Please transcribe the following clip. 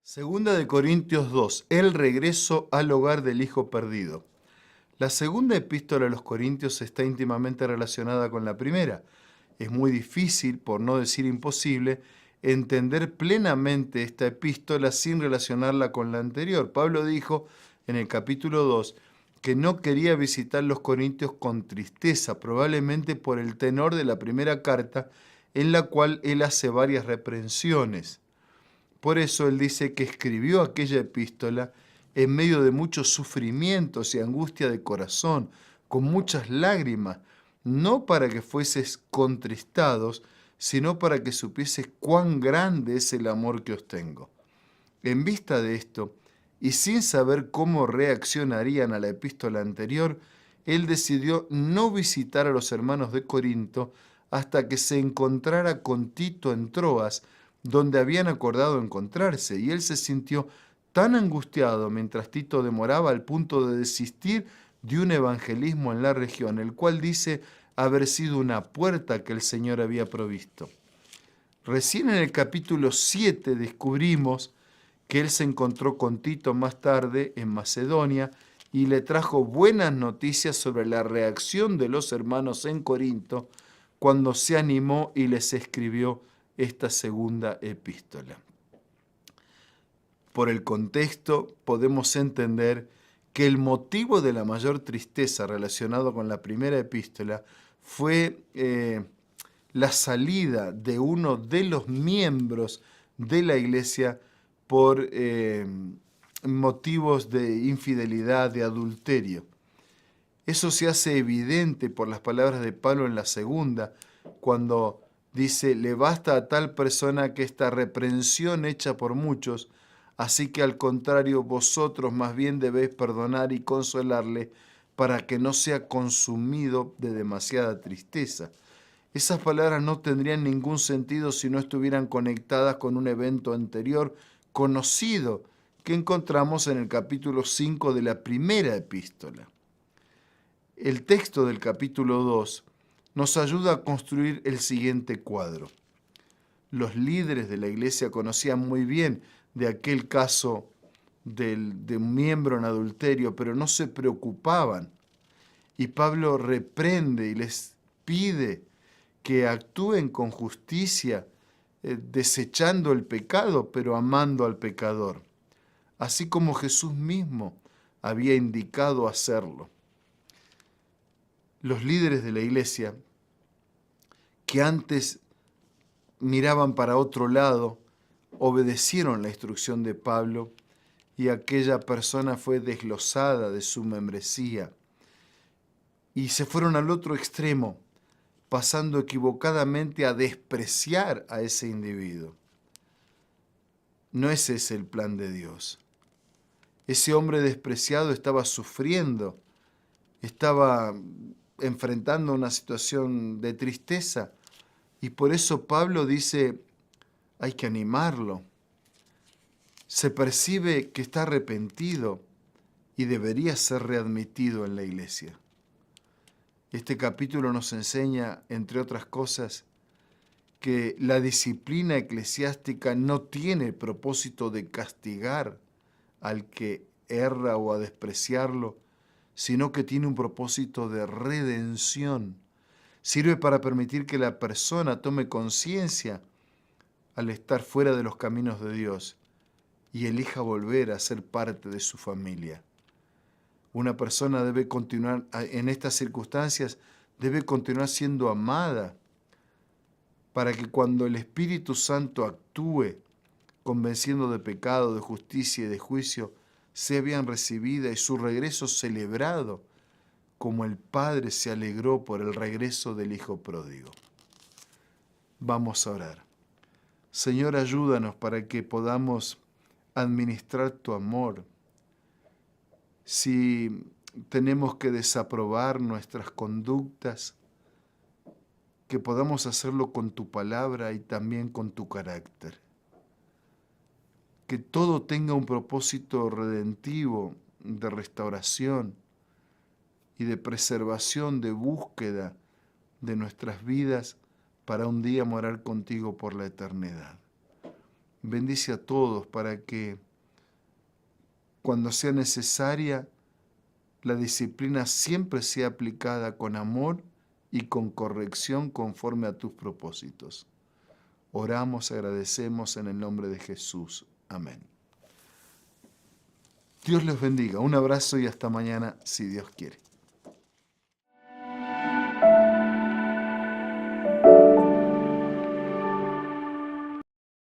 Segunda de Corintios 2, el regreso al hogar del hijo perdido. La segunda epístola a los Corintios está íntimamente relacionada con la primera. Es muy difícil, por no decir imposible, entender plenamente esta epístola sin relacionarla con la anterior. Pablo dijo en el capítulo 2 que no quería visitar los Corintios con tristeza, probablemente por el tenor de la primera carta, en la cual él hace varias reprensiones. Por eso él dice que escribió aquella epístola en medio de muchos sufrimientos y angustia de corazón, con muchas lágrimas, no para que fueses contristados, sino para que supieses cuán grande es el amor que os tengo. En vista de esto, y sin saber cómo reaccionarían a la epístola anterior, él decidió no visitar a los hermanos de Corinto hasta que se encontrara con Tito en Troas, donde habían acordado encontrarse, y él se sintió tan angustiado mientras Tito demoraba al punto de desistir de un evangelismo en la región, el cual dice haber sido una puerta que el Señor había provisto. Recién en el capítulo 7 descubrimos que él se encontró con Tito más tarde en Macedonia y le trajo buenas noticias sobre la reacción de los hermanos en Corinto cuando se animó y les escribió esta segunda epístola. Por el contexto podemos entender que el motivo de la mayor tristeza relacionado con la primera epístola fue la salida de uno de los miembros de la iglesia por motivos de infidelidad, de adulterio. Eso se hace evidente por las palabras de Pablo en la segunda, cuando dice, le basta a tal persona que esta reprensión hecha por muchos, así que al contrario vosotros más bien debéis perdonar y consolarle para que no sea consumido de demasiada tristeza. Esas palabras no tendrían ningún sentido si no estuvieran conectadas con un evento anterior conocido que encontramos en el capítulo 5 de la primera epístola. El texto del capítulo 2 nos ayuda a construir el siguiente cuadro. Los líderes de la iglesia conocían muy bien de aquel caso de un miembro en adulterio, pero no se preocupaban. Y Pablo reprende y les pide que actúen con justicia, desechando el pecado, pero amando al pecador, así como Jesús mismo había indicado hacerlo. Los líderes de la iglesia, que antes miraban para otro lado, obedecieron la instrucción de Pablo y aquella persona fue desglosada de su membresía y se fueron al otro extremo, pasando equivocadamente a despreciar a ese individuo. No ese es el plan de Dios. Ese hombre despreciado estaba sufriendo, estaba enfrentando una situación de tristeza y por eso Pablo dice, hay que animarlo. Se percibe que está arrepentido y debería ser readmitido en la iglesia. Este capítulo nos enseña, entre otras cosas, que la disciplina eclesiástica no tiene el propósito de castigar al que erra o a despreciarlo, sino que tiene un propósito de redención. Sirve para permitir que la persona tome conciencia al estar fuera de los caminos de Dios y elija volver a ser parte de su familia. Una persona debe continuar, en estas circunstancias, debe continuar siendo amada para que cuando el Espíritu Santo actúe, convenciendo de pecado, de justicia y de juicio, sea bien recibida y su regreso celebrado, como el Padre se alegró por el regreso del Hijo pródigo. Vamos a orar. Señor, ayúdanos para que podamos administrar tu amor. Si tenemos que desaprobar nuestras conductas, que podamos hacerlo con tu palabra y también con tu carácter. Que todo tenga un propósito redentivo, de restauración y de preservación, de búsqueda de nuestras vidas para un día morar contigo por la eternidad. bendice a todos para que cuando sea necesaria, la disciplina siempre sea aplicada con amor y con corrección conforme a tus propósitos. Oramos, agradecemos en el nombre de Jesús. Amén. Dios les bendiga. Un abrazo y hasta mañana, si Dios quiere.